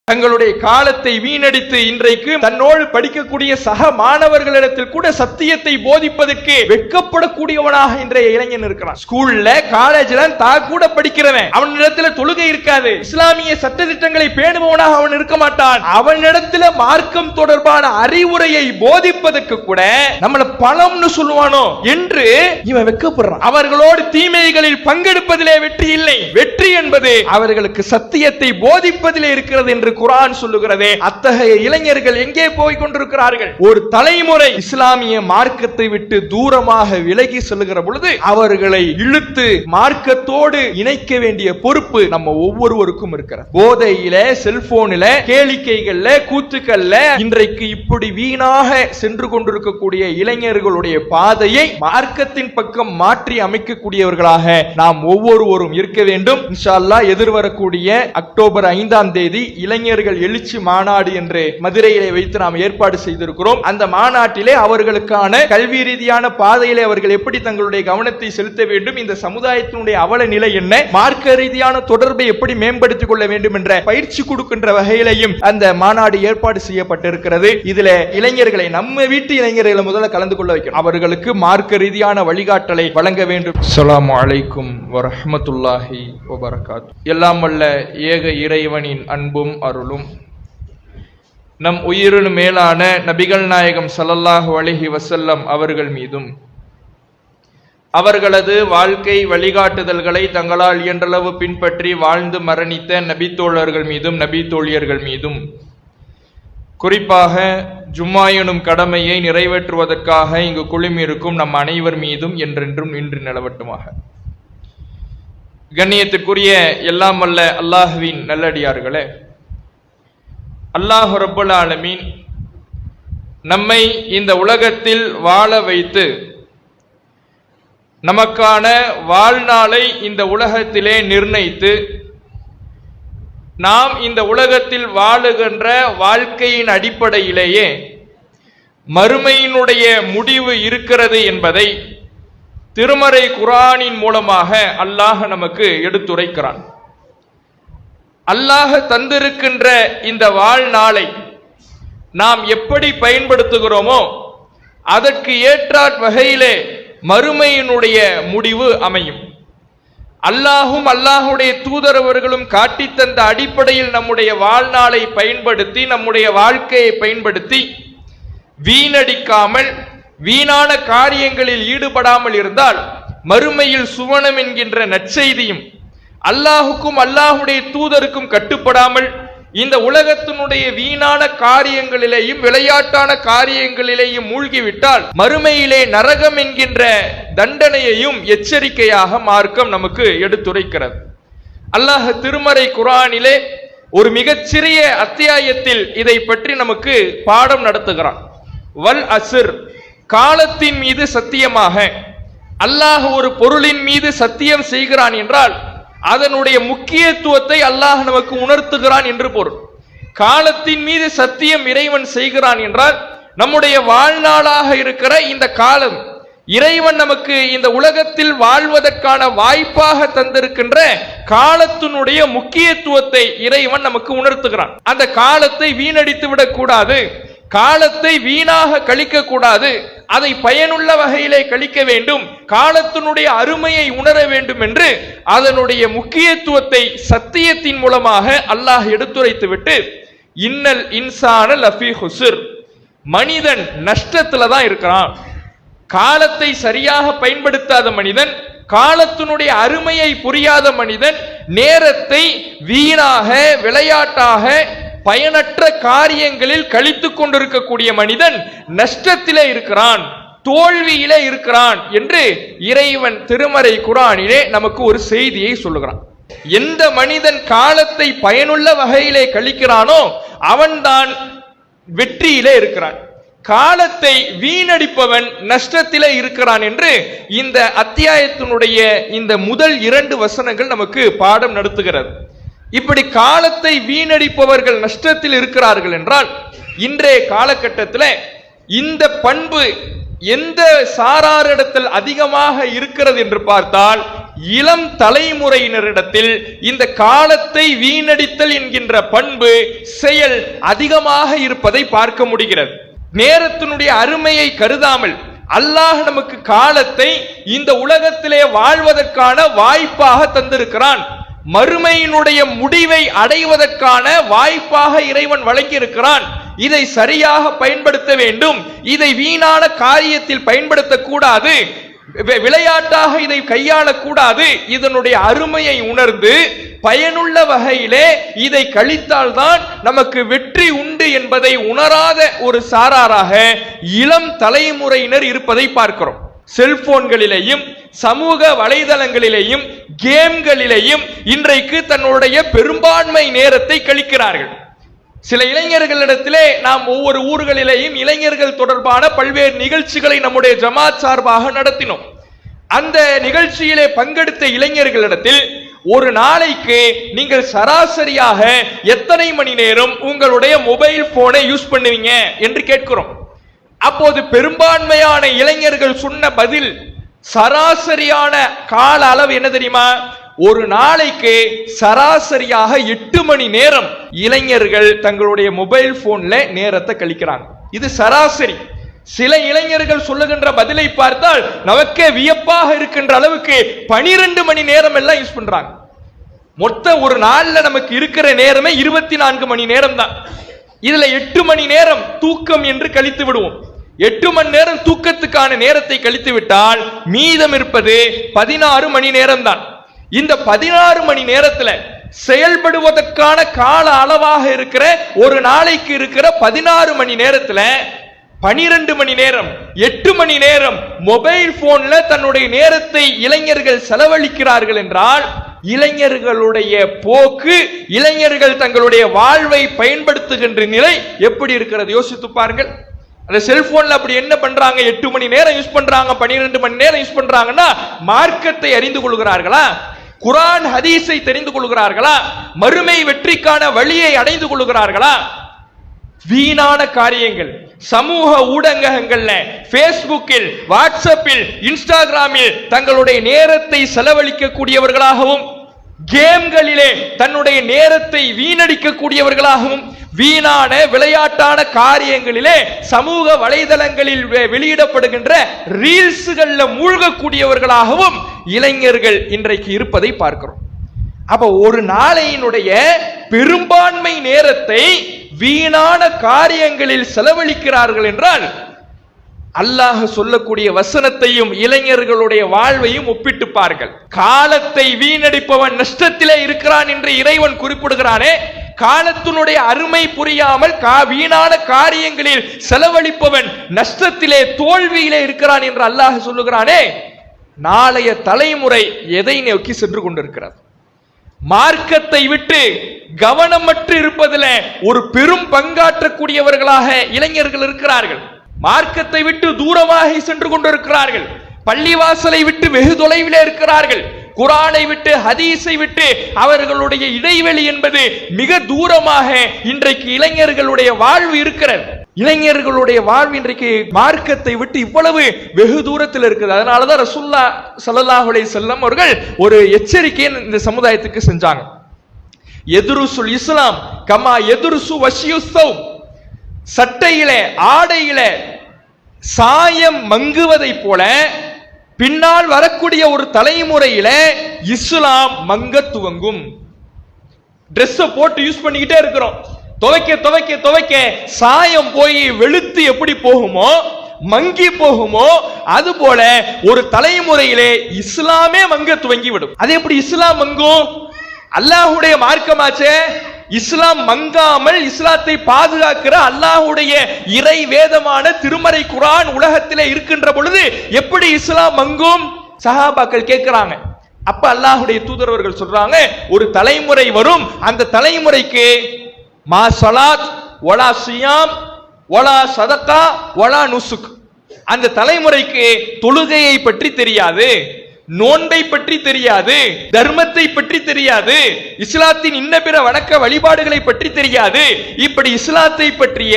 தங்களுடைய காலத்தை வீணடித்து இன்றைக்கு தன்னோடு படிக்கக்கூடிய சக மாணவர்களிடத்தில் கூட சத்தியத்தை போதிப்பதற்கு வெட்கப்படக்கூடியவனாக இன்றைய இளைஞன் இருக்கிறான். ஸ்கூல்ல காலேஜ்ல கூட படிக்கிறவன் அவனிடத்துல தொழுகை இருக்காது, இஸ்லாமிய சட்டதிட்டங்களை பேணுபவனாக அவன் இருக்க மாட்டான். அவனிடத்துல மார்க்கம் தொடர்பான அறிவுரையை போதிப்பதற்கு கூட நம்மள பணம்னு சொல்லுவானோ என்று இவன் வெட்கப்படுறான். அவர்களோடு தீமைகளில் பங்கெடுப்பதிலே வெற்றி இல்லை. வெற்றி என்பது அவர்களுக்கு சத்தியத்தை போதிப்பதிலே இருக்கிறது என்று குர்ஆன் சொல்லுகிறதே. அத்தகைய இளைஞர்கள் எங்கே போய் கொண்டிருக்கிறார்கள்? ஒரு தலைமுறை இஸ்லாமிய மார்க்கத்தை விட்டு தூரமாக விலகி செல்லுகிற பொழுது அவர்களை இழுத்து மார்க்கத்தோடு இணைக்க வேண்டிய பொறுப்பு நம்ம ஒவ்வொருவருக்கும் இருக்கிறது. போதையில, செல்போனில, கேளிக்கைகள்ல, கூத்துக்கள்ல இன்றைக்கு இப்படி வீணாக சென்று கொண்டிருக்கக்கூடிய இளைஞர்களுடைய பாதையை மார்க்கத்தின் பக்கம் மாற்றி அமைக்கக்கூடியவர்களாக நாம் ஒவ்வொருவரும் இருக்க வேண்டும். இன்ஷா அல்லாஹ் எதிர்வரக்கூடிய அக்டோபர் 5ஆம் தேதி இளைஞர்கள் எழுச்சி மாநாடு என்று மதுரையிலே வைத்து நாம் ஏற்பாடு செய்திருக்கிறோம். அந்த மாநாட்டிலே அவர்களுக்கான கல்வி ரீதியான பாதையிலே அவர்கள் எப்படி தங்களுடைய கவனத்தை செலுத்த வேண்டும், இந்த சமுதாயத்தினுடைய அவல நிலை என்ன, மார்க்க ரீதியான தொடர்பை எப்படி மேம்படுத்திக் கொள்ள வேண்டும் என்ற பயிற்சி கொடுக்கின்ற வகையிலையும் அந்த மாநாடு ஏற்பாடு செய்யப்பட்டிருக்கிறது. இதுல இளைஞர்களை, நம்ம வீட்டு இளைஞர்களை முதல்ல கலந்து கொள்ள வைக்கணும். அவர்களுக்கு மார்க்க ரீதியான வழிகாட்டலை வழங்க வேண்டும். அஸ்ஸலாமு அலைக்கும் வரஹ்மத்துல்லாஹி வபரகாத்துஹு. எல்லாம் வல்ல ஏக இறைவனின் அன்பும் அருளும் நம் உயிரினு மேலான நபிகள் நாயகம் ஸல்லல்லாஹு அலைஹி வஸல்லம் அவர்கள் மீதும் அவர்களது வாழ்க்கை வழிகாட்டுதல்களை தங்களால் இயன்றளவு பின்பற்றி வாழ்ந்து மரணித்த நபி தோழர்கள் மீதும் நபி தோழியர்கள் மீதும், குறிப்பாக ஜும்மா எனும் கடமையை நிறைவேற்றுவதற்காக இங்கு குழுமியிருக்கும் நம் அனைவர் மீதும் என்றென்றும் நின்று நிலவட்டுமாக. கண்ணியத்திற்குரிய எல்லாம் வல்ல அல்லாஹ்வின் நல்லடியார்களே, அல்லாஹ் ரப்பல் ஆலமீன் நம்மை இந்த உலகத்தில் வாழ வைத்து நமக்கான வாழ்நாளை இந்த உலகத்திலே நிர்ணயித்து நாம் இந்த உலகத்தில் வாழுகின்ற வாழ்க்கையின் அடிப்படையிலேயே மறுமையினுடைய முடிவு இருக்கிறது என்பதை திருமறை குர்ஆனின் மூலமாக அல்லாஹ் நமக்கு எடுத்துரைக்கிறான். அல்லாஹ் தந்திருக்கின்ற இந்த வாழ்நாளை நாம் எப்படி பயன்படுத்துகிறோமோ அதற்கு ஏற்றாற் வகையிலே மறுமையினுடைய முடிவு அமையும். அல்லாஹும் அல்லாஹுடைய தூதரவர்களும் காட்டித்தந்த அடிப்படையில் நம்முடைய வாழ்நாளை பயன்படுத்தி, நம்முடைய வாழ்க்கையை பயன்படுத்தி வீணடிக்காமல் வீணான காரியங்களில் ஈடுபடாமல் இருந்தால் மறுமையில் சுவனம் என்கின்ற நற்செய்தியும், அல்லாஹுக்கும் அல்லாஹுடைய தூதருக்கும் கட்டுப்படாமல் இந்த உலகத்தினுடைய வீணான காரியங்களிலேயும் விளையாட்டான காரியங்களிலேயும் மூழ்கிவிட்டால் மறுமையிலே நரகம் என்கின்ற தண்டனையையும் எச்சரிக்கையாக மார்க்கம் நமக்கு எடுத்துரைக்கிறது. அல்லாஹ் திருமறை குர்ஆனிலே ஒரு மிகச்சிறிய அத்தியாயத்தில் இதை பற்றி நமக்கு பாடம் நடத்துகிறான். வல் அஸ்ர், காலத்தின் மீது சத்தியமாக. அல்லாஹ் ஒரு பொருளின் மீது சத்தியம் செய்கிறான் என்றால் அதனுடைய முக்கியத்துவத்தை அல்லாஹ் நமக்கு உணர்த்துகிறான் என்று பொருள். காலத்தின் மீது சத்தியம் இறைவன் செய்கிறான் என்றால் நம்முடைய வாழ்நாளாக இருக்கிற இந்த காலம் இறைவன் நமக்கு இந்த உலகத்தில் வாழ்வதற்கான வாய்ப்பாக தந்திருக்கின்ற காலத்தினுடைய முக்கியத்துவத்தை இறைவன் நமக்கு உணர்த்துகிறான். அந்த காலத்தை வீணடித்து விடக்கூடாது, காலத்தை வீணாக கழிக்க கூடாது, அதை பயனுள்ள வகையிலே கழிக்க வேண்டும், காலத்தினுடைய அருமையை உணர வேண்டும் என்று அதனுடைய முக்கியத்துவத்தை சத்தியத்தின் மூலமாக அல்லாஹ் எடுத்துரைத்துவிட்டு, இன்னல் இன்சான லஃபீ ஹுஸ்ர், மனிதன் நஷ்டத்துல தான் இருக்கிறான். காலத்தை சரியாக பயன்படுத்தாத மனிதன், காலத்தினுடைய அருமையை புரியாத மனிதன், நேரத்தை வீணாக விளையாட்டாக பயனற்ற காரியங்களில் கழித்துக் கொண்டிருக்கக்கூடிய மனிதன் நஷ்டத்திலே இருக்கிறான், தோல்வியிலே இருக்கிறான் என்று இறைவன் திருமறை குர்ஆனிலே நமக்கு ஒரு செய்தியை சொல்லுகிறான். எந்த மனிதன் காலத்தை பயனுள்ள வகையிலே கழிக்கிறானோ அவன்தான் வெற்றியிலே இருக்கிறான், காலத்தை வீணடிப்பவன் நஷ்டத்திலே இருக்கிறான் என்று இந்த அத்தியாயத்தினுடைய இந்த முதல் 2 வசனங்கள் நமக்கு பாடம் நடத்துகிறது. இப்படி காலத்தை வீணடிப்பவர்கள் நஷ்டத்தில் இருக்கிறார்கள் என்றால் இன்றைய காலகட்டத்தில் இந்த பண்பு எந்த சாராரிடத்தில் அதிகமாக இருக்கிறது என்று பார்த்தால் இளம் தலைமுறையினரிடத்தில் இந்த காலத்தை வீணடித்தல் என்கின்ற பண்பு செயல் அதிகமாக இருப்பதை பார்க்க முடிகிறது. நேரத்தினுடைய அருமையை கருதாமல் அல்லாஹ் நமக்கு காலத்தை இந்த உலகத்திலே வாழ்வதற்கான வாய்ப்பாக தந்திருக்கிறான். மறுமையினுடைய முடிவை அடைவதற்கான வாய்ப்பாக இறைவன் வழங்கியிருக்கிறான். இதை சரியாக பயன்படுத்த வேண்டும். இதை வீணான காரியத்தில் பயன்படுத்தக்கூடாது, விளையாட்டாக இதை கையாளக்கூடாது. இதனுடைய அருமையை உணர்ந்து பயனுள்ள வகையிலே இதை கழித்தால்தான் நமக்கு வெற்றி உண்டு என்பதை உணராத ஒரு சாராராக இளம் தலைமுறையினர் இருப்பதை பார்க்கிறோம். செல்போன்களிலேயும் சமூக வலைதளங்களிலேயும் கேம்களிலேயும் இன்றைக்கு தன்னுடைய பெரும்பான்மை நேரத்தை கழிக்கிறார்கள். சில இளைஞர்களிடத்திலே நாம் ஒவ்வொரு ஊர்களிலேயும் இளைஞர்கள் தொடர்பான பல்வேறு நிகழ்ச்சிகளை நம்முடைய ஜமாத் சார்பாக நடத்தினோம். அந்த நிகழ்ச்சியிலே பங்கெடுத்த இளைஞர்களிடத்தில் ஒரு நாளைக்கு நீங்கள் சராசரியாக எத்தனை மணி நேரம் உங்களுடைய மொபைல் போனை யூஸ் பண்ணுவீங்க என்று கேட்கிறோம். அப்போது பெரும்பான்மையான இளைஞர்கள் சொன்ன பதில், சராசரியான கால அளவு என்ன தெரியுமா? ஒரு நாளைக்கு சராசரியாக 8 மணி நேரம் இளைஞர்கள் தங்களுடைய மொபைல் போன்ல நேரத்தை கழிக்கிறாங்க. இது சராசரி. சில இளைஞர்கள் சொல்லுகின்ற பதிலை பார்த்தால் நமக்கே வியப்பாக இருக்கின்ற அளவுக்கு 12 மணி நேரம் எல்லாம் யூஸ் பண்றாங்க. மொத்த ஒரு நாள்ல நமக்கு இருக்கிற நேரமே 24 மணி நேரம் தான். இதுல 8 மணி நேரம் தூக்கம் என்று கழித்து விடுவோம். 8 மணி நேரம் தூக்கத்துக்கான நேரத்தை கழித்து விட்டால் மீதம் இருப்பது 16 மணி நேரம் தான். இந்த 16 மணி நேரத்துல செயல்படுவதற்கான கால அளவாக இருக்கிற ஒரு நாளைக்கு இருக்கிற 16 மணி நேரத்துல 12 மணி நேரம் 8 மணி நேரம் மொபைல் போன்ல தன்னுடைய நேரத்தை இளைஞர்கள் செலவழிக்கிறார்கள் என்றால் இளைஞர்களுடைய போக்கு, இளைஞர்கள் தங்களுடைய வாழ்வை பயன்படுத்துகின்ற நிலை எப்படி இருக்கிறது யோசித்து பாருங்கள். அந்த செல்போன்ல அப்படி என்ன பண்றாங்க? 8 மணி நேரம் யூஸ் பண்றாங்க, 12 மணி நேரம் யூஸ் பண்றாங்கன்னா மார்க்கத்தை அறிந்து கொள்கிறார்களா? குர்ஆன் ஹதீஸை தெரிந்து கொள்கிறார்களா? மறுமை வெற்றிக்கான வழியை அடைந்து கொள்கிறார்களா? வீணான காரியங்கள் சமூக ஊடகங்கள்ல, பேஸ்புக்கில், வாட்ஸ்அப்பில், இன்ஸ்டாகிராமில் தங்களுடைய நேரத்தை செலவழிக்க கூடியவர்களாகவும், கேம்களிலே தன்னுடைய நேரத்தை வீணடிக்க கூடியவர்களாகவும், வீணான விளையாட்டான காரியங்களிலே சமூக வலைதளங்களில் வெளியிடப்படுகின்ற ரீல்ஸ்கள்ல மூழ்கக்கூடியவர்களாகவும் இளைஞர்கள் இன்றைக்கு இருப்பதை பார்க்கிறோம். அப்ப ஒரு நாளையினுடைய பெரும்பான்மை நேரத்தை வீணான காரியங்களில் செலவழிக்கிறார்கள் என்றால் அல்லாஹ் சொல்லக்கூடிய வசனத்தையும் இளைஞர்களுடைய வாழ்வையும் ஒப்பிட்டு பாருங்கள். காலத்தை வீணடிப்பவன் நஷ்டத்திலே இருக்கிறான் என்று இறைவன் குறிப்பிடுகிறானே, காலத்தினுடைய அருமை புரியாமல் வீணான காரியங்களில் செலவழிப்பவன் நஷ்டத்திலே தோல்வியிலே இருக்கிறான் என்று அல்லாஹ் சொல்லுகிறானே, நாளைய தலைமுறை எதை நோக்கி சென்று கொண்டிருக்கிறது? மார்க்கத்தை விட்டு கவனமற்று இருப்பதில் ஒரு பெரும் பங்காற்றக்கூடியவர்களாக இளைஞர்கள் இருக்கிறார்கள். மார்க்கத்தை விட்டு தூரமாக சென்று கொண்டிருக்கிறார்கள். பள்ளிவாசலை விட்டு வெகு தொலைவிலே இருக்கிறார்கள். குர்ஆனை விட்டு, ஹதீஸை விட்டு அவர்களுடைய இடைவெளி என்பது மிக தூரமாக இன்றைக்கு இளைஞர்களுடைய வாழ்வு இருக்கிறது. இளைஞர்களுடைய வாழ்வு இன்றைக்கு மார்க்கத்தை விட்டு இவ்வளவு வெகு தூரத்தில் இருக்குது. அதனாலதான் ரசூலுல்லாஹ் ஸல்லல்லாஹு அலைஹி வஸல்லம் அவர்கள் ஒரு எச்சரிக்கையை இந்த சமுதாயத்துக்கு செஞ்சாங்க. எதுருசுல் இஸ்லாம் கமா எதுருசு வஷியுஸ்ஸௌம், சட்டையிலே ஆடையிலே சாயம் மங்குவதை போல பின்னால் வரக்கூடிய ஒரு தலைமுறையில இஸ்லாம் மங்க துவங்கும். டிரெஸ் போட்டு யூஸ் பண்ணிக்கிட்டே இருக்கிறோம், துவைக்க துவைக்க துவைக்க சாயம் போய் வெளுத்து எப்படி போகுமோ, மங்கி போகுமோ, அது போல ஒரு தலைமுறையிலே இஸ்லாமே மங்க துவங்கி விடும். அது எப்படி இஸ்லாம் மங்கும்? அல்லாஹ்வுடைய மார்க்கமாச்சே. இஸ்லாம் மங்காமல் இஸ்லாத்தை பாதுகாக்கிற அல்லாஹ்வுடைய இறை வேதமான திருமறை குர்ஆன் உலகத்திலே இருக்கின்ற பொழுது எப்படி இஸ்லாம் மங்கும்? சஹாபாக்கள் கேட்கிறாங்க. அப்ப அல்லாஹ்வுடைய தூதரவர்கள் சொல்றாங்க, ஒரு தலைமுறை வரும், அந்த தலைமுறைக்கு மா ஸலாத் வலா சியாம் வலா சதகா வலா நுசுக், அந்த தலைமுறைக்கு தொழுகையை பற்றி தெரியாது, நோன்பை பற்றி தெரியாது, தர்மத்தை பற்றி தெரியாது, இஸ்லாத்தின் இன்ன பிற வணக்க வழிபாடுகளை பற்றி தெரியாது. இப்படி இஸ்லாத்தை பற்றிய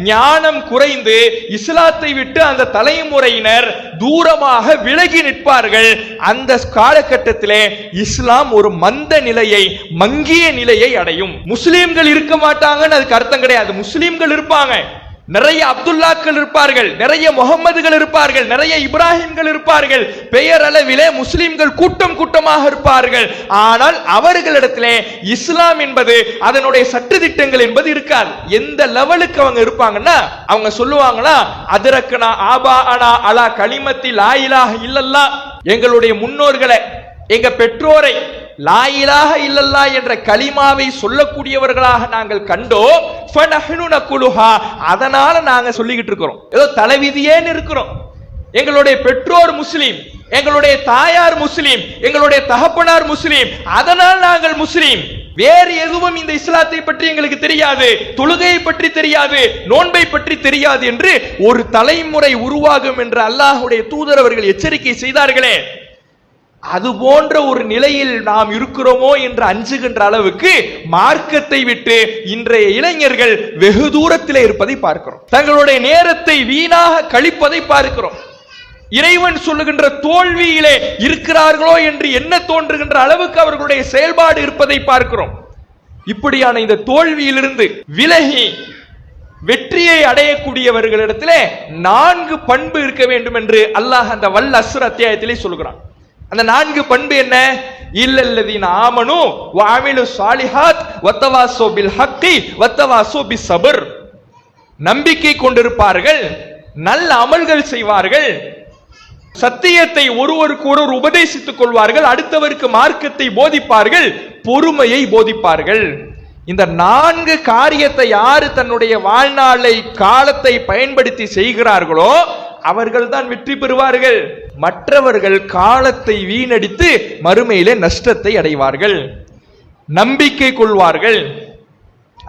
ஞானம் குறைந்து இஸ்லாத்தை விட்டு அந்த தலைமுறையினர் தூரமாக விலகி நிற்பார்கள். அந்த காலகட்டத்திலே இஸ்லாம் ஒரு மந்த நிலையை, மங்கிய நிலையை அடையும். முஸ்லிம்கள் இருக்க மாட்டாங்கன்னு அதுக்கு அர்த்தம் கிடையாது. முஸ்லிம்கள் இருப்பாங்க, நிறைய அப்துல்லாக்கள் இருப்பார்கள், நிறைய முகம்மதுகள் இருப்பார்கள், நிறைய இப்ராஹிம்கள் இருப்பார்கள், பெயர் அளவிலே முஸ்லிம்கள் கூட்டம் கூட்டமாக இருப்பார்கள். ஆனால் அவர்களிடத்திலே இஸ்லாம் என்பது, அதனுடைய சட்ட திட்டங்கள் என்பது இருக்காது. எந்த லெவலுக்கு அவங்க இருப்பாங்கன்னா, அவங்க சொல்லுவாங்களா, அதரக்கனா ஆபா அனா அலா கலிமத்தி லா இலாஹ இல்லல்லாஹ், எங்களுடைய முன்னோர்களை, எங்க பெற்றோரை லா இலாஹ இல்லல்லாஹ் என்ற கலிமாவை சொல்லக்கூடியவர்களாக நாங்கள் கண்டோம். ஃபனஹ்னு நகுலுஹா, அதனால நாங்க சொல்லிக்கிட்டு இருக்கிறோம். ஏதோ தலைவிதியேன்னு இருக்கிறோம். எங்களுடைய பெற்றோர் முஸ்லீம், எங்களுடைய தாயார் முஸ்லீம், எங்களுடைய தகப்பனார் முஸ்லீம், அதனால் நாங்கள் முஸ்லீம். வேறு எதுவும் இந்த இஸ்லாத்தை பற்றி எங்களுக்கு தெரியாது, தொழுகையை பற்றி தெரியாது, நோன்பை பற்றி தெரியாது என்று ஒரு தலைமுறை உருவாகும் என்று அல்லாஹ்வுடைய தூதர் அவர்கள் எச்சரிக்கை செய்தார்களே, அது போன்ற ஒரு நிலையில் நாம் இருக்கிறோமோ என்று அஞ்சுகின்ற அளவுக்கு மார்க்கத்தை விட்டு இன்றைய இளைஞர்கள் வெகு தூரத்தில் இருப்பதை பார்க்கிறோம். தங்களுடைய நேரத்தை வீணாக கழிப்பதை பார்க்கிறோம். இறைவன் சொல்லுகின்ற தோல்வியிலே இருக்கிறார்களோ என்று என்ன தோன்றுகின்ற அளவுக்கு அவர்களுடைய செயல்பாடு இருப்பதை பார்க்கிறோம். இப்படியான இந்த தோல்வியிலிருந்து விலகி வெற்றியை அடையக்கூடியவர்களிடத்திலே 4 பண்பு இருக்க வேண்டும் என்று அல்லாஹ் அந்த வல் அஸ்ர் அத்தியாயத்திலே சொல்கிறான். அந்த 4 பண்பு என்ன? இல்லல்லதீன ஆமனு வ அமிலு ஸாலிஹாத் வத்தவாஸோ பில் ஹக்கி வத்தவாஸோ பிஸ் ஸப்ர். நம்பிக்கை கொண்டிருப்பார்கள், நல்ல அமல்கள் செய்வார்கள், சத்தியத்தை ஒருவருக்கு ஒருவர் உபதேசித்துக் கொள்வார்கள், அடுத்தவருக்கு மார்க்கத்தை போதிப்பார்கள், பொறுமையை போதிப்பார்கள். இந்த 4 காரியத்தை யாரு தன்னுடைய வாழ்நாளை, காலத்தை பயன்படுத்தி செய்கிறார்களோ அவர்கள் தான் வெற்றி பெறுவார்கள். மற்றவர்கள் காலத்தை வீணடித்து மறுமையிலே நஷ்டத்தை அடைவார்கள். நம்பிக்கை கொள்வார்கள்,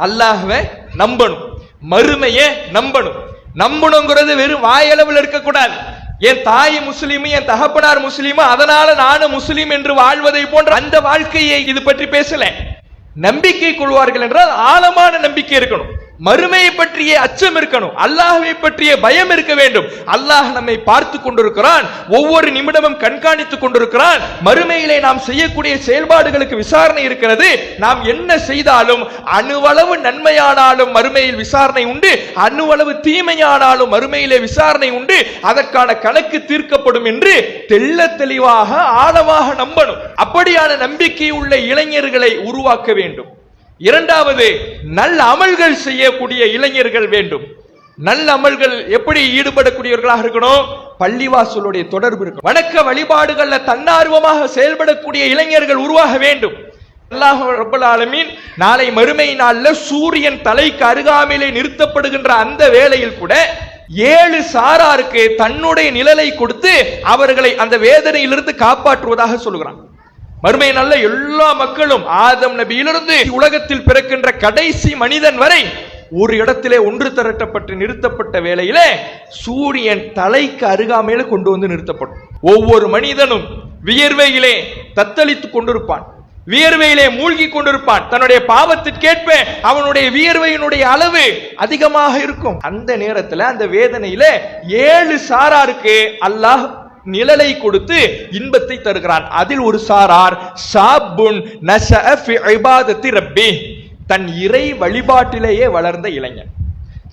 அல்லாஹ்வை நம்பணும், மறுமையை நம்பணும். நம்பணுங்கிறது வெறும் வாயளவில் இருக்கக்கூடாது. என் தாய் முஸ்லீம், என் தகப்பனார் முஸ்லீம், அதனால நானும் முஸ்லீம் என்று வாழ்வதை போன்ற அந்த வாழ்க்கையை இது பற்றி பேசல. நம்பிக்கை கொள்வார்கள் என்றால் ஆழமான நம்பிக்கை இருக்கணும், மறுமையை பற்றிய அச்சம் இருக்கணும், அல்லாஹ்வை பற்றிய பயம் இருக்க வேண்டும். அல்லாஹ் நம்மை பார்த்து கொண்டிருக்கிறான், ஒவ்வொரு நிமிடமும் கண்காணித்துக் கொண்டிருக்கிறான். மறுமையிலே நாம் செய்யக்கூடிய செயல்பாடுகளுக்கு விசாரணை இருக்கிறது. நாம் என்ன செய்தாலும் அணுவளவு நன்மையானாலும் மறுமையில் விசாரணை உண்டு, அணுவளவு தீமையானாலும் மறுமையிலே விசாரணை உண்டு, அதற்கான கணக்கு தீர்க்கப்படும் என்று தெள்ள தெளிவாக ஆழமாக நம்பணும். அப்படியான நம்பிக்கை உள்ள இளைஞர்களை உருவாக்க வேண்டும். இரண்டாவது, நல்ல அமல்கள் செய்யக்கூடிய இளைஞர்கள் வேண்டும். நல்ல அமல்கள் எப்படி ஈடுபடக்கூடியவர்களாக இருக்கணும்? பள்ளிவாசலுடைய தொடர்பு இருக்கும். வணக்க வழிபாடுகள்ல தன்னார்வமாக செயல்படக்கூடிய இளைஞர்கள் உருவாக வேண்டும். அல்லாஹ் ரப்பல் ஆலமீன் நாளை மறுமை நாள்ல சூரியன் தலைக்கு அருகாமையிலே நிறுத்தப்படுகின்ற அந்த வேளையில் கூட 7 சாராருக்கு தன்னுடைய நிழலை கொடுத்து அவர்களை அந்த வேதனையிலிருந்து காப்பாற்றுவதாக சொல்கிறான். மறுமை நல்ல எல்லா மக்களும் ஆதம் நபியிலிருந்து உலகத்தில் பிறக்கின்ற கடைசி மனிதன் வரை ஒரு இடத்திலே ஒன்று திரட்டப்பட்டு நிறுத்தப்பட்ட வேளையிலே சூரியன் தலைக்கு அருகாமையில கொண்டு வந்து நிறுத்தப்படும். ஒவ்வொரு மனிதனும் வியர்வையிலே தத்தளித்துக் கொண்டிருப்பான், வியர்வையிலே மூழ்கி கொண்டிருப்பான். தன்னுடைய பாவத்திற்கேற்ப அவனுடைய வியர்வையினுடைய அளவு அதிகமாக இருக்கும். அந்த நேரத்தில் அந்த வேதனையில 7 சாராருக்கு அல்லாஹ் நிழலை கொடுத்து இன்பத்தை தருகிறான். அதில் ஒரு சாரார் ஷாபுன் நஷஅ ஃபி இபாதத்தி ரப்பி, தன் இறை வழிபாட்டிலேயே வளர்ந்த இளைஞன்.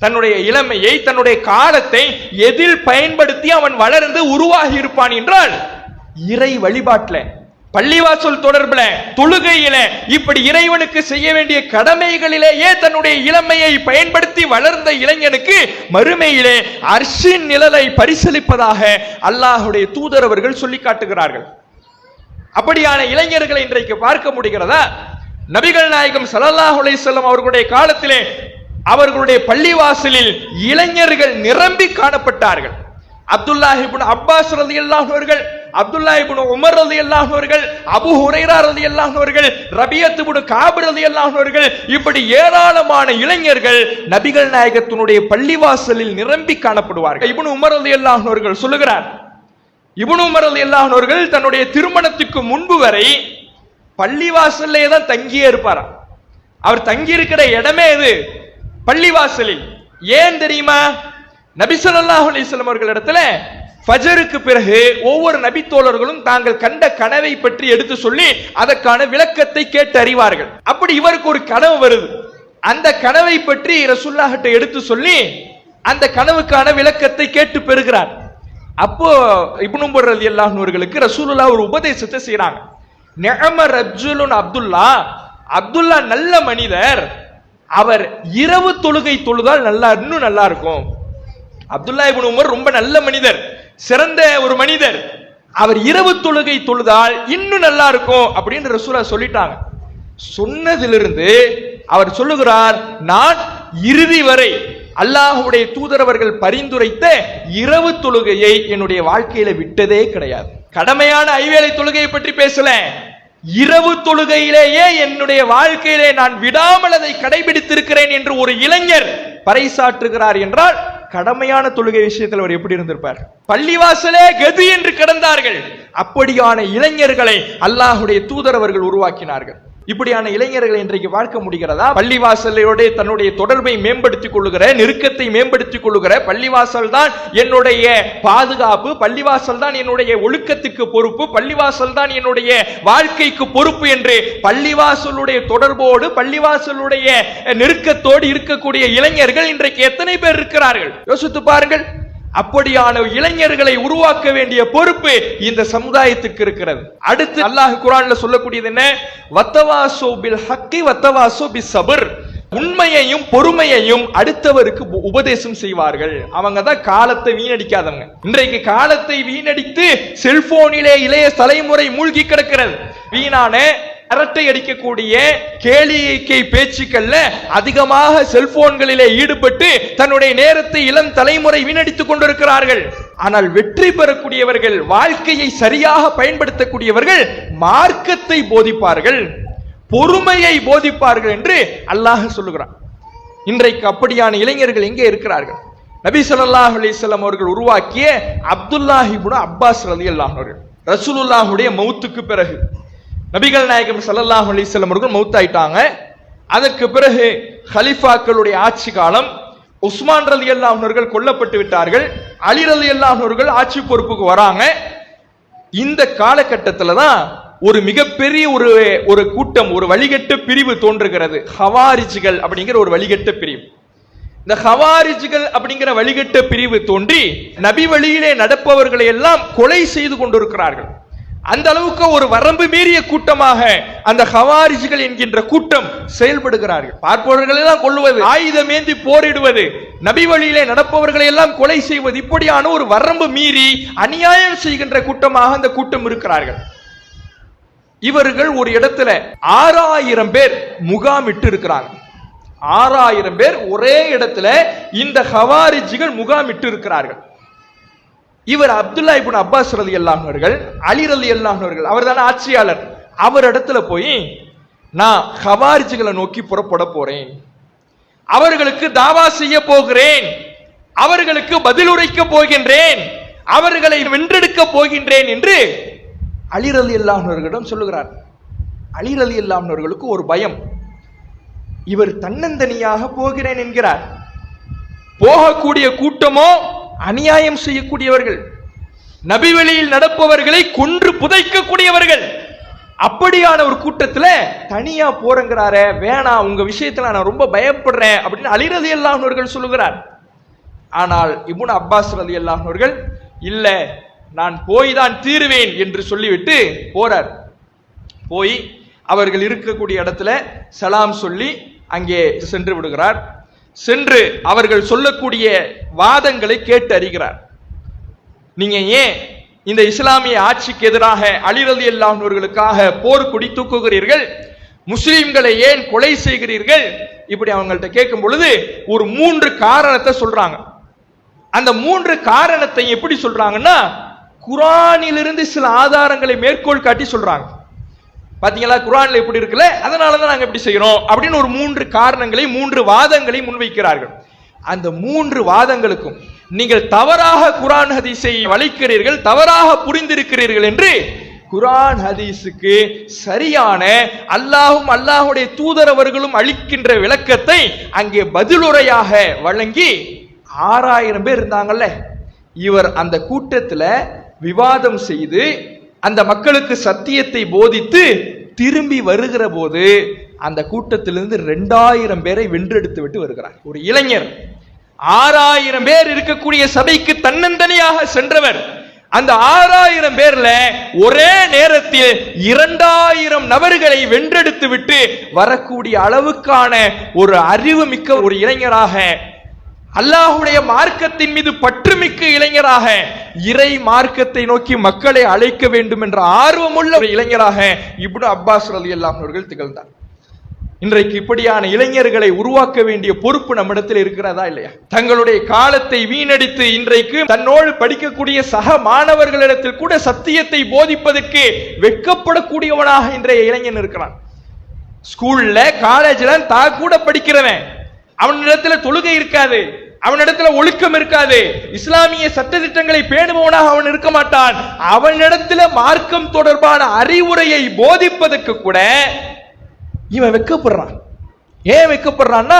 தன்னுடைய இளமையை, தன்னுடைய காலத்தை எதில் பயன்படுத்தி அவன் வளர்ந்து உருவாகி இருப்பான் என்றால் இறை வழிபாட்டில், பள்ளிவாசல் தொடர்புல, தொழுகையில, இப்படி இறைவனுக்கு செய்ய வேண்டிய கடமைகளிலேயே தன்னுடைய இளமையை பயன்படுத்தி வளர்ந்த இளைஞனுக்கு மறுமையிலே அர்ஷின் நிழலை பரிசளிப்பதாக அல்லாஹ்வுடைய தூதர் அவர்கள் சொல்லி காட்டுகிறார்கள். அப்படியான இளைஞர்களை இன்றைக்கு பார்க்க முடிகிறதா? நபிகள் நாயகம் ஸல்லல்லாஹு அலைஹி வஸல்லம் அவர்களுடைய காலத்திலே அவர்களுடைய பள்ளிவாசலில் இளைஞர்கள் நிரம்பி காணப்பட்டார்கள். அப்துல்லாஹ் இப்னு அப்பாஸ் ரலியல்லாஹு அவர்கள், அப்துல்லாஹ் இப்னு உமர் ரலியல்லாஹு அவர்கள், அபூ ஹுரைரா ரலியல்லாஹு அவர்கள், ரபியத் இப்னு கஅப் ரலியல்லாஹு அவர்கள், இப்படி ஏராளமான இளைஞர்கள் நபிகள் நாயகத்தினுடைய பள்ளிவாசலில் நிரம்பி காணப்படுவார்கள். இப்னு உமர் ரலியல்லாஹு அவர்கள் சொல்லுகிறார், இப்னு உமர் ரலியல்லாஹு அன்ஹு அவர்கள் தன்னுடைய திருமணத்துக்கு முன்பு வரை பள்ளிவாசல்லே தான் தங்கியே இருப்பாராம். அவர் தங்கி இருக்கிற இடமே இது பள்ளிவாசலில். ஏன் தெரியுமா? நபி ஸல்லல்லாஹு அலைஹி வஸல்லம் அவர்களிடத்துல ஃபஜருக்கு பிறகு ஒவ்வொரு நபி தோழர்களும் தாங்கள் கண்ட கனவை பற்றி எடுத்து சொல்லி அதற்கான விளக்கத்தை கேட்டு அறிவார்கள். அப்படி இவருக்கு ஒரு கனவு வருது. அந்த கனவை பற்றி ரசூலுல்லாஹ் கிட்ட எடுத்து சொல்லி அந்த கனவுக்கான விளக்கத்தை கேட்டு பெறுகிறார். அப்போ இப்னு உமர் ரலியல்லாஹு அன்ஹு அவர்களுக்கு ரசூலுல்லாஹ் ஒரு உபதேசத்தை செய்றாங்க. நிஅம ரஜுலுன் அப்துல்லா, அப்துல்லா நல்ல மனிதர், அவர் இரவு தொழுகை தொழுதால் இன்னும் நல்லா இருக்கும். அப்துல்லா இப்னு உமர் ரொம்ப நல்ல மனிதர், சிறந்த ஒரு மனிதர், அவர் இரவு தொழுகை தொழுதால் இன்னும் நல்லா இருக்கும் அப்படின்னு ரசூலுல்லாஹ் சொல்லிட்டாங்க. சொன்னதிலிருந்து அவர் சொல்லுகிறார், நான் இறுதி வரை அல்லாஹ்வுடைய தூதரவர்கள் பரிந்துரைத்த இரவு தொழுகையை என்னுடைய வாழ்க்கையில விட்டதே கிடையாது. கடமையான ஐவேளை தொழுகையை பற்றி பேசல, இரவு தொழுகையிலேயே என்னுடைய வாழ்க்கையிலே நான் விடாமல் அதை கடைபிடித்திருக்கிறேன் என்று ஒரு இளைஞர் பறைசாற்றுகிறார் என்றால் கடமையான தொழுகை விஷயத்தில் அவர் எப்படி இருந்திருப்பார்? பள்ளிவாசலே கதி என்று கிடந்தார்கள். அப்படியான இளைஞர்களை அல்லாஹ்வுடைய தூதரவர்கள் உருவாக்கினார்கள். இப்படியான இளைஞர்களை இன்றைக்கு பார்க்க முடிகிறதா? பள்ளிவாசலோட தன்னுடைய தொடர்பை மேம்படுத்திக் கொள்ளுகிற, நெருக்கத்தை மேம்படுத்திக் கொள்ளுகிற, பள்ளிவாசல் தான் என்னுடைய பாதுகாப்பு, பள்ளிவாசல் தான் என்னுடைய ஒழுக்கத்துக்கு பொறுப்பு, பள்ளிவாசல் தான் என்னுடைய வாழ்க்கைக்கு பொறுப்பு என்று பள்ளிவாசலுடைய தொடர்போடு பள்ளிவாசலுடைய நெருக்கத்தோடு இருக்கக்கூடிய இளைஞர்கள் இன்றைக்கு எத்தனை பேர் இருக்கிறார்கள்? யோசித்து பாருங்கள். அப்படியான இளைஞர்களை உருவாக்க வேண்டிய பொறுப்பு இந்த சமுதாயத்துக்கு இருக்கிறது. அடுத்து அல்லாஹ் குர்ஆன்ல சொல்லக்கூடியது என்ன? வத்தவாசோ பில் ஹக்கி வத்தவாசோ பிஸ் சப்ர். உண்மையையும் பொறுமையையும் அடுத்தவருக்கு உபதேசம் செய்வார்கள். அவங்க தான் காலத்தை வீணடிக்காதவங்க. இன்றைக்கு காலத்தை வீணடித்து செல்போனிலே இளைய தலைமுறை மூழ்கி கிடக்கிறது. வீணான அரட்டை அடிக்கக்கூடிய கேளிக்கை பேச்சுக்கள்ல அதிகமாக செல்போன்களிலே ஈடுபட்டு தன்னுடைய நேரத்தை இளம் தலைமுறை வீணடித்துக் கொண்டிருக்கிறார்கள். ஆனால் வெற்றி பெறக்கூடியவர்கள், வாழ்க்கையை சரியாக பயன்படுத்தக்கூடியவர்கள் மார்க்கத்தை போதிப்பார்கள், பொறுமையை போதிப்பார்கள் என்று அல்லாஹ் சொல்லுகிறான். இன்றைக்கு அப்படியான இளைஞர்கள் எங்கே இருக்கிறார்கள்? நபி ஸல்லல்லாஹு அலைஹி வஸல்லம் அவர்கள் உருவாக்கிய அப்துல்லாஹ் இப்னு அப்பாஸ் ரலியல்லாஹு அன்ஹு ரசூலுல்லாஹுடைய மௌத்துக்கு பிறகு நபிகள் நாயகம் ஸல்லல்லாஹு அலைஹி வஸல்லம் அவர்கள் மௌத்தாயிட்டாங்க. அதற்கு பிறகு ஹலிஃபாக்களுடைய ஆட்சி காலம். உஸ்மான் ரலியல்லாஹு அன்ஹு அவர்கள் கொல்லப்பட்டு விட்டார்கள். அலி ரலியல்லாஹு அன்ஹு அவர்கள் ஆட்சி பொறுப்புக்கு வராங்க. இந்த காலகட்டத்தில் தான் ஒரு மிகப்பெரிய ஒரு கூட்டம், ஒரு வழிகட்ட பிரிவு தோன்றுகிறது. ஹவாரிஜ்கள் அப்படிங்கிற ஒரு வழிகட்ட பிரிவு. இந்த ஹவாரிஜ்கள் அப்படிங்கிற வழிகட்ட பிரிவு தோன்றி நபி வழியிலே நடப்பவர்களை எல்லாம் கொலை செய்து கொண்டிருக்கிறார்கள். அந்த அளவுக்கு ஒரு வரம்பு மீறிய கூட்டமாக அந்த ஹவாரிஜ்கள் என்கின்ற கூட்டம் செயல்படுகிறார்கள். பார்ப்பவர்களை எல்லாம் கொல்லுவது, ஆயுதமேந்தி போரிடுவது, நபி வழியிலே நடப்பவர்களை எல்லாம் கொலை செய்வது, இப்படியான ஒரு வரம்பு மீறி அநியாயம் செய்கின்ற கூட்டமாக அந்த கூட்டம் இருக்கிறார்கள். இவர்கள் ஒரு இடத்துல 6000 பேர் முகாமிட்டு இருக்கிறாங்க. 6000 பேர் ஒரே இடத்துல இந்த ஹவாரிஜ்கள் முகாமிட்டு இருக்கிறார்கள். இவர் அப்துல்லா இப்னு அப்பாஸ் ரலியல்லாஹு அன்ஹு அவர்கள், அலி ரலியல்லாஹு அன்ஹு அவர்கள், அவர் தானே ஆட்சியாளர், அவர் இடத்துல போய் நான் ஹவாரிஜ்களை நோக்கி புறப்பட போறேன், அவர்களுக்கு தாவா செய்ய போகிறேன், அவர்களுக்கு பதிலுரைக்க போகின்றேன், அவர்களை வென்றெடுக்க போகின்றேன் என்று அலி ரலியல்லாஹு அன்ஹு அவர்களிடம் சொல்லுகிறார். அலி ரலியல்லாஹு அன்ஹு அவர்களுக்கு ஒரு பயம். இவர் தன்னந்தனியாக போகிறேன் என்கிறார். போகக்கூடிய கூட்டமோ அநியாயம் செய்யக்கூடியவர்கள், நபி வழியில் நடப்பவர்களை கொன்று புதைக்கக்கூடியவர்கள். அப்படியான ஒரு கூட்டத்துல தனியா போறங்கிறாரே, வேணாம், உங்க விஷயத்துல நான் ரொம்ப பயப்படுறேன் அப்படின்னு அலி ரலியல்லாஹு அன்ஹு அவர்கள் சொல்லுகிறார். ஆனால் இப்னு அப்பாஸ் ரலியல்லாஹு அன்ஹு அவர்கள் இல்ல, நான் போய் தான் தீருவேன் என்று சொல்லிவிட்டு போறார். போய் அவர்கள் இருக்கக்கூடிய இடத்துல சலாம் சொல்லி அங்கே சென்று விடுகிறார். சென்று அவர்கள் சொல்லக்கூடிய வாதங்களை கேட்டு அறிகிறார். நீங்க ஏன் இந்த இஸ்லாமிய ஆட்சிக்கு எதிராக அலி ரலியல்லாஹு அன்ஹு அவர்களுக்காக போர் கொடி தூக்குகிறீர்கள், முஸ்லிம்களை ஏன் கொலை செய்கிறீர்கள், இப்படி அவங்கள்ட்ட கேட்கும் பொழுது ஒரு 3 காரணத்தை சொல்றாங்க. அந்த 3 காரணத்தை எப்படி சொல்றாங்கன்னா, குர்ஆனிலிருந்து சில ஆதாரங்களை மேற்கோள் காட்டி சொல்றாங்க. பாத்தீங்களா, குர்ஆன்ல எப்படி இருக்குல்ல, அதனாலதான் நாங்க இப்படி செய்யறோம் அப்படின்னு ஒரு 3 காரணங்களை, 3 வாதங்களை முன்வைக்கிறார்கள். அந்த 3 வாதங்களுக்கும் நீங்கள் தவறாக குர்ஆன் ஹதீஸை வளைக்கிறீர்கள், தவறாக புரிந்திருக்கிறீர்கள் என்று குர்ஆன் ஹதீஸுக்கு சரியான அல்லாஹ்வும் அல்லாஹ்வுடைய தூதர் அவர்களும் அளிக்கின்ற விளக்கத்தை அங்கே பதிலுரையாக வழங்கி 6000 பேர் இருந்தாங்கல்ல, இவர் அந்த கூட்டத்தில் விவாதம் செய்து அந்த மக்களுக்கு சத்தியத்தை போதித்து திரும்பி வருகிற போது அந்த கூட்டத்திலிருந்து 2000 பேரை வென்றெடுத்து விட்டு வருகிறார். ஒரு இளைஞர் 6000 பேர் இருக்கக்கூடிய சபைக்கு தன்னந்தனியாக சென்றவர். அந்த 6000 பேர்ல ஒரே நேரத்தில் 2000 நபர்களை வென்றெடுத்து விட்டு வரக்கூடிய அளவுக்கான ஒரு அறிவு மிக்க ஒரு இளைஞராக, அல்லாஹ்வுடைய மார்க்கத்தின் மீது பற்றுமிக்க இளைஞராக, இறை மார்க்கத்தை நோக்கி மக்களை அழைக்க வேண்டும் என்ற ஆர்வமுள்ள ஒரு இளைஞராக இப்னு அப்பாஸ் ரலியல்லாஹு அன்ஹு அவர்கள் திகழ்ந்தார். இன்றைக்கு இப்படியான இளைஞர்களை உருவாக்க வேண்டிய பொறுப்பு நம்மிடத்தில் இருக்கிறதா இல்லையா? தங்களுடைய காலத்தை வீணடித்து இன்றைக்கு தன்னோடு படிக்கக்கூடிய சக மாணவர்களிடத்தில் கூட சத்தியத்தை போதிப்பதற்கு வெட்கப்படக்கூடியவனாக இன்றைய இளைஞன் இருக்கிறான். ஸ்கூல்ல காலேஜ்ல கூட படிக்கிறவன், அவனிடத்துல தொழுகை இருக்காது, அவனிடத்துல ஒழுக்கம் இருக்காது, இஸ்லாமிய சட்டதிட்டங்களை பேணுபவனாக அவன் இருக்க மாட்டான். அவனிடத்துல மார்க்கம் தொடர்பான அறிவுரையை போதிப்பதற்கு கூட இவன் வெட்கப்படுறான். ஏன் வெட்கப்படுறான்னா,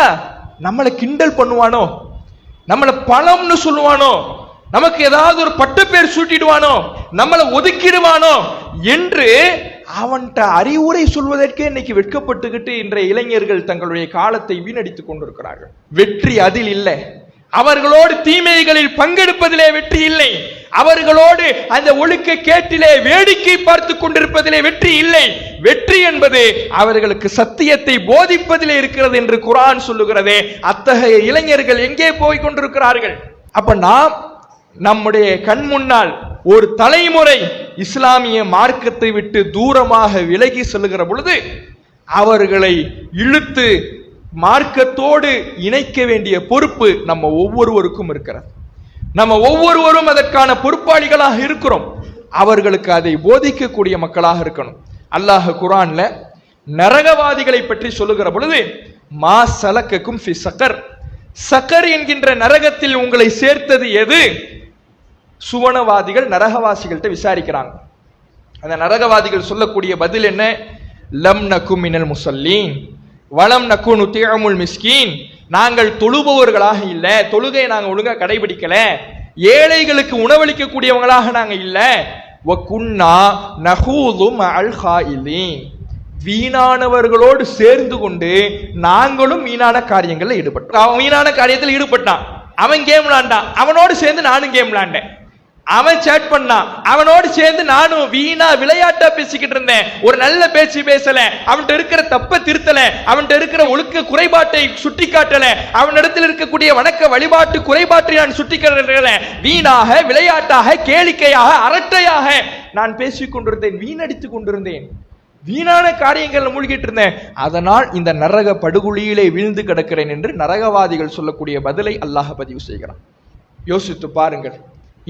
நம்மளை கிண்டல் பண்ணுவானோ, நம்மளை பணம்னு சொல்லுவானோ, நமக்கு ஏதாவது ஒரு பட்ட பேர் சூட்டிடுவானோ, நம்மளை ஒதுக்கிடுவானோ என்று அவன்கிட்ட அறிவுரை சொல்வதற்கே இன்னைக்கு வெட்கப்பட்டுக்கிட்டு இன்றைய இளைஞர்கள் தங்களுடைய காலத்தை வீணடித்துக் கொண்டிருக்கிறார்கள். வெற்றி அதில் இல்லை. அவர்களோடு தீமைகளில் பங்கெடுப்பதிலே வெற்றி இல்லை. அவர்களோடு அந்த ஒழுக்க கேட்டிலே வேடிக்கை பார்த்து கொண்டிருப்பதிலே வெற்றி இல்லை. வெற்றி என்பது அவர்களுக்கு சத்தியத்தை போதிப்பதிலே இருக்கிறது என்று குர்ஆன் சொல்லுகிறதே. அத்தகைய இளைஞர்கள் எங்கே போய் கொண்டிருக்கிறார்கள்? அப்ப நாம் நம்முடைய கண் முன்னால் ஒரு தலைமுறை இஸ்லாமிய மார்க்கத்தை விட்டு தூரமாக விலகி செல்லுகிற பொழுது அவர்களை இழுத்து மார்க்கத்தோடு இணைக்க வேண்டிய பொறுப்பு நம்ம ஒவ்வொருவருக்கும் இருக்கிறது. நம்ம ஒவ்வொருவரும் அதற்கான பொறுப்பாளிகளாக இருக்கிறோம். அவர்களுக்கு அதை போதிக்கக்கூடிய மக்களாக இருக்கணும். அல்லாஹ் குர்ஆன்ல நரகவாதிகளை பற்றி சொல்லுகிற பொழுது, மா சலக்கக்கும் ஃபி சக்கர், சக்கர் என்கின்ற நரகத்தில் உங்களை சேர்த்தது எது? சுவனவாதிகள் நரகவாசிகள்கிட்ட விசாரிக்கிறாங்க. அந்த நரகவாதிகள் சொல்லக்கூடிய பதில் என்ன? லம் நக்கும் மினல் முஸல்லீன் வலம் நக்கு நுத்தியமுல் மிஸ்கீன், நாங்கள் தொழுபவர்களாக இல்ல, தொழுகை நாங்க ஒழுங்கா கடைபிடிக்கல, ஏழைகளுக்கு உணவளிக்க கூடியவங்களாக நாங்க இல்ல, வகுன்னா நஹூது மஅல் ஹாயிலீன், வீணானவர்களோடு சேர்ந்து கொண்டு நாங்களும் வீணான காரியங்களில் ஈடுபட்டோம். அவன் வீணான காரியத்தில் ஈடுபட்டான், அவன் கேம் விளாண்டான், அவனோடு சேர்ந்து நானும் கேம் விளாண்டேன். அவன் சேட் பண்ணான், அவனோடு சேர்ந்து நானும் வீணா விளையாட்டா பேசிக்கிட்டு இருந்தேன். ஒரு நல்ல பேச்சு பேசல, அவன்கிட்ட இருக்கிற தப்ப திருத்தல, அவன்கிட்ட இருக்கிற ஒழுக்க குறைபாட்டை சுட்டி காட்டல, அவனிடத்தில் இருக்கக்கூடிய வணக்க வழிபாட்டு குறைபாட்டை நான் சுட்டி காட்டல. வீணாக விளையாட்டாக கேளிக்கையாக அரட்டையாக நான் பேசிக் கொண்டிருந்தேன், வீணடித்துக் கொண்டிருந்தேன், வீணான காரியங்கள் மூழ்கிட்டு இருந்தேன். அதனால் இந்த நரக படுகொலியிலே வீழ்ந்து கிடக்கிறேன் என்று நரகவாதிகள் சொல்லக்கூடிய பதிலை அல்லாஹ் பதிவு செய்கிறான். யோசித்து பாருங்கள்,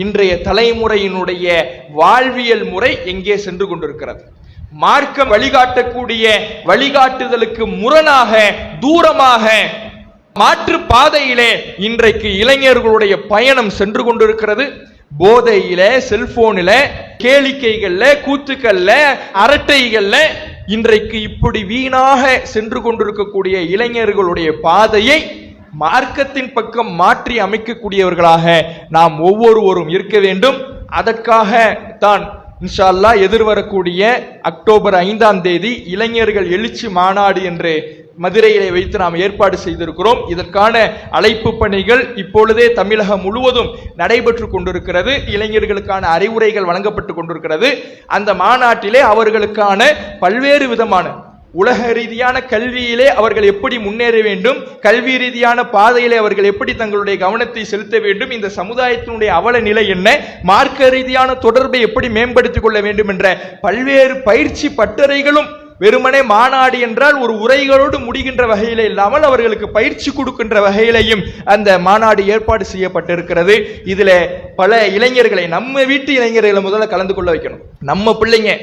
இன்றைய தலைமுறையினுடைய வாழ்வியல் முறை எங்கே சென்று கொண்டிருக்கிறது? மார்க்கம் வழிகாட்டக்கூடிய வழிகாட்டுதலுக்கு முரணாக தூரமாக மாற்று பாதையிலே இன்றைக்கு இளைஞர்களுடைய பயணம் சென்று கொண்டிருக்கிறது. போதையில, செல்போனில, கேளிக்கைகள்ல, கூத்துக்கள்ல, அரட்டைகள்ல இன்றைக்கு இப்படி வீணாக சென்று கொண்டிருக்கக்கூடிய இளைஞர்களுடைய பாதையை மார்க்கத்தின் பக்கம் மாற்றி அமைக்கக்கூடியவர்களாக நாம் ஒவ்வொருவரும் இருக்க வேண்டும். அதற்காக தான் இன்ஷா அல்லாஹ் எதிர்வரக்கூடிய அக்டோபர் 5ஆம் தேதி இளைஞர்கள் எழுச்சி மாநாடு என்று மதுரையிலே வைத்து நாம் ஏற்பாடு செய்திருக்கிறோம். இதற்கான அழைப்பு பணிகள் இப்பொழுதே தமிழகம் முழுவதும் நடைபெற்று கொண்டிருக்கிறது. இளைஞர்களுக்கான அறிவுரைகள் வழங்கப்பட்டு கொண்டிருக்கிறது. அந்த மாநாட்டிலே அவர்களுக்கான பல்வேறு விதமான உலக ரீதியான கல்வியிலே அவர்கள் எப்படி முன்னேற வேண்டும், கல்வி ரீதியான பாதையிலே அவர்கள் எப்படி தங்களுடைய கவனத்தை செலுத்த வேண்டும், இந்த சமுதாயத்தினுடைய அவல நிலை என்ன, மார்க்க ரீதியான தொடர்பை எப்படி மேம்படுத்திக் கொள்ள வேண்டும் என்ற பல்வேறு பயிற்சி பட்டறைகளும் வெறுமனே மாநாடு என்றால் ஒரு உரைகளோடு முடிகின்ற வகையிலே இல்லாமல் அவர்களுக்கு பயிற்சி கொடுக்கின்ற வகையிலையும் அந்த மாநாடு ஏற்பாடு செய்யப்பட்டிருக்கிறது. இதுல பல இளைஞர்களை, நம்ம வீட்டு இளைஞர்களை முதல்ல கலந்து கொள்ள வைக்கணும். நம்ம பிள்ளைங்க,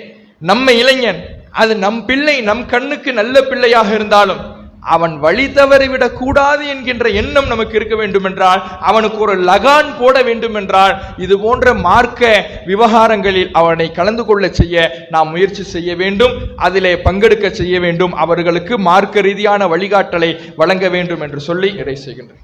நம்ம இளைஞன், அது நம் பிள்ளை நம் கண்ணுக்கு நல்ல பிள்ளையாக இருந்தாலும் அவன் வழி தவறிவிடக் கூடாது என்கின்ற எண்ணம் நமக்கு இருக்க வேண்டும் என்றால், அவனுக்கு ஒரு லகான் போட வேண்டும் என்றால், இது போன்ற மார்க்க விவகாரங்களில் அவனை கலந்து கொள்ள செய்ய நாம் முயற்சி செய்ய வேண்டும், அதிலே பங்கெடுக்க செய்ய வேண்டும், அவர்களுக்கு மார்க்க ரீதியான வழிகாட்டலை வழங்க வேண்டும் என்று சொல்லி இடை செய்கின்றேன்.